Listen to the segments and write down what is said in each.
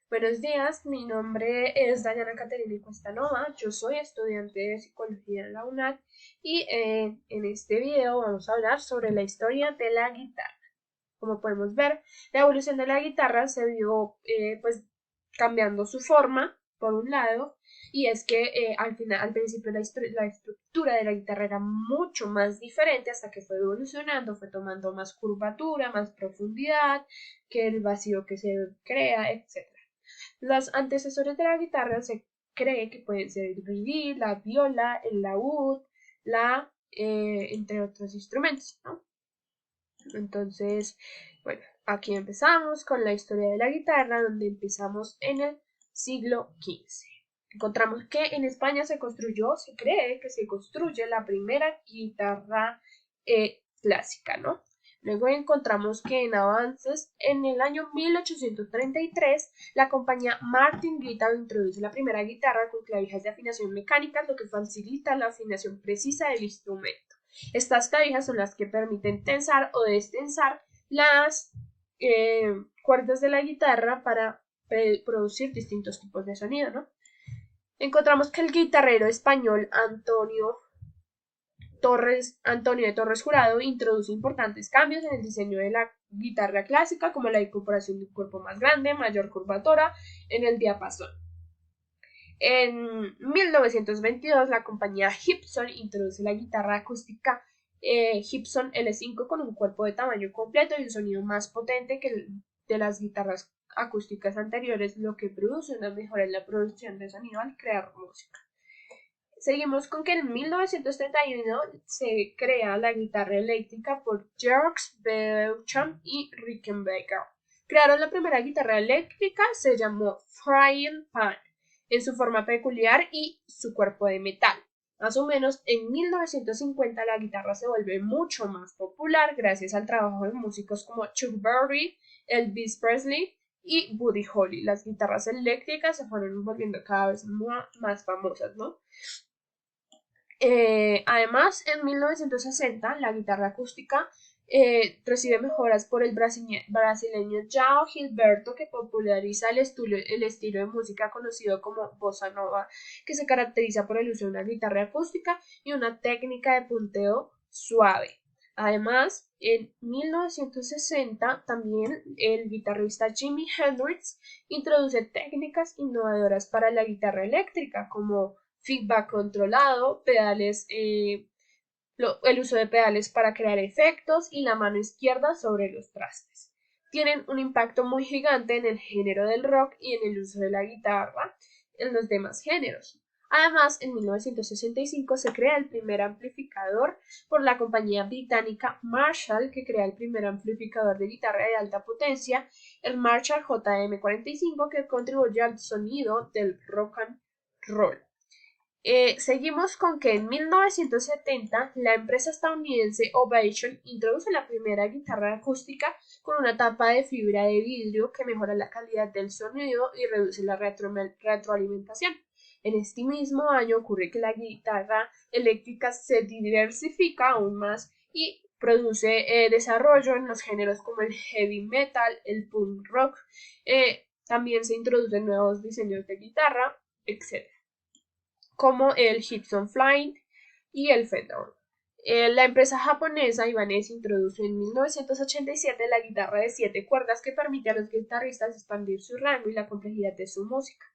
Buenos días, mi nombre es Dayana Caterina Cuestanova, yo soy estudiante de psicología en la UNAD y en este video vamos a hablar sobre la historia de la guitarra. Como podemos ver, la evolución de la guitarra se vio pues cambiando su forma, por un lado, y es que al principio la estructura de la guitarra era mucho más diferente hasta que fue evolucionando, fue tomando más curvatura, más profundidad, que el vacío que se crea, etc. Los antecesores de la guitarra se cree que pueden ser el violín, la viola, el laúd, entre otros instrumentos, ¿no? Entonces, bueno, aquí empezamos con la historia de la guitarra, donde empezamos en el siglo XV. Encontramos que en España se cree que se construye la primera guitarra clásica, ¿no? Luego encontramos que en avances, en el año 1833, la compañía Martin Guitar introduce la primera guitarra con clavijas de afinación mecánica, lo que facilita la afinación precisa del instrumento. Estas clavijas son las que permiten tensar o destensar las cuerdas de la guitarra para producir distintos tipos de sonido, ¿no? Encontramos que el guitarrero español Antonio de Torres Jurado introduce importantes cambios en el diseño de la guitarra clásica, como la incorporación de un cuerpo más grande, mayor curvatura en el diapasón. En 1922, la compañía Gibson introduce la guitarra acústica Gibson L5 con un cuerpo de tamaño completo y un sonido más potente que el de las guitarras acústicas anteriores, lo que produce una mejora en la producción de sonido al crear música. Seguimos con que en 1931 se crea la guitarra eléctrica por George Beauchamp y Rickenbacker. Crearon la primera guitarra eléctrica, se llamó Frying Pan, en su forma peculiar y su cuerpo de metal. Más o menos en 1950 la guitarra se vuelve mucho más popular gracias al trabajo de músicos como Chuck Berry, Elvis Presley y Buddy Holly. Las guitarras eléctricas se fueron volviendo cada vez más famosas, ¿no? Además, en 1960, la guitarra acústica recibe mejoras por el brasileño João Gilberto, que populariza el estilo de música conocido como bossa nova, que se caracteriza por el uso de una guitarra acústica y una técnica de punteo suave. Además, en 1960, también el guitarrista Jimi Hendrix introduce técnicas innovadoras para la guitarra eléctrica, como feedback controlado, el uso de pedales para crear efectos y la mano izquierda sobre los trastes. Tienen un impacto muy gigante en el género del rock y en el uso de la guitarra en los demás géneros. Además, en 1965 se crea el primer amplificador por la compañía británica Marshall, que crea el primer amplificador de guitarra de alta potencia, el Marshall JM45, que contribuye al sonido del rock and roll. Seguimos con que en 1970 la empresa estadounidense Ovation introduce la primera guitarra acústica con una tapa de fibra de vidrio que mejora la calidad del sonido y reduce la retroalimentación. En este mismo año ocurre que la guitarra eléctrica se diversifica aún más y produce desarrollo en los géneros como el heavy metal, el punk rock. También se introducen nuevos diseños de guitarra, etc., como el Gibson Flying y el Fender. La empresa japonesa Ibanez introdujo en 1987 la guitarra de 7 cuerdas que permite a los guitarristas expandir su rango y la complejidad de su música.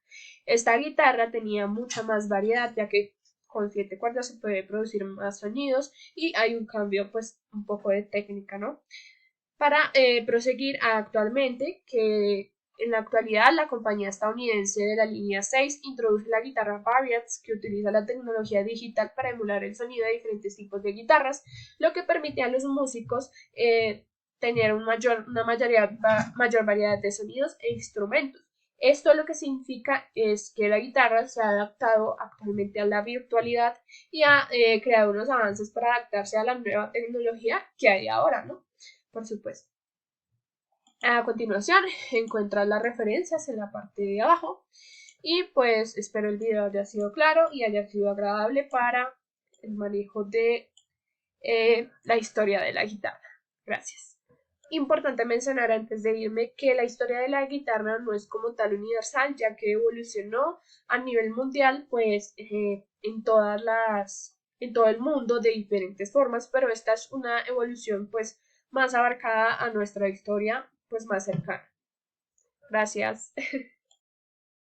Esta guitarra tenía mucha más variedad, ya que con 7 cuerdas se puede producir más sonidos y hay un cambio, pues, un poco de técnica, ¿no? Para proseguir actualmente, que en la actualidad la compañía estadounidense de la línea 6 introduce la guitarra Variants, que utiliza la tecnología digital para emular el sonido de diferentes tipos de guitarras, lo que permite a los músicos tener una mayor variedad de sonidos e instrumentos. Esto lo que significa es que la guitarra se ha adaptado actualmente a la virtualidad y ha creado unos avances para adaptarse a la nueva tecnología que hay ahora, ¿no? Por supuesto. A continuación, encuentras las referencias en la parte de abajo. Y pues espero el video haya sido claro y haya sido agradable para el manejo de la historia de la guitarra. Gracias. Importante mencionar antes de irme que la historia de la guitarra no es como tal universal, ya que evolucionó a nivel mundial, pues en todo el mundo de diferentes formas, pero esta es una evolución pues más abarcada a nuestra historia pues más cercana. Gracias.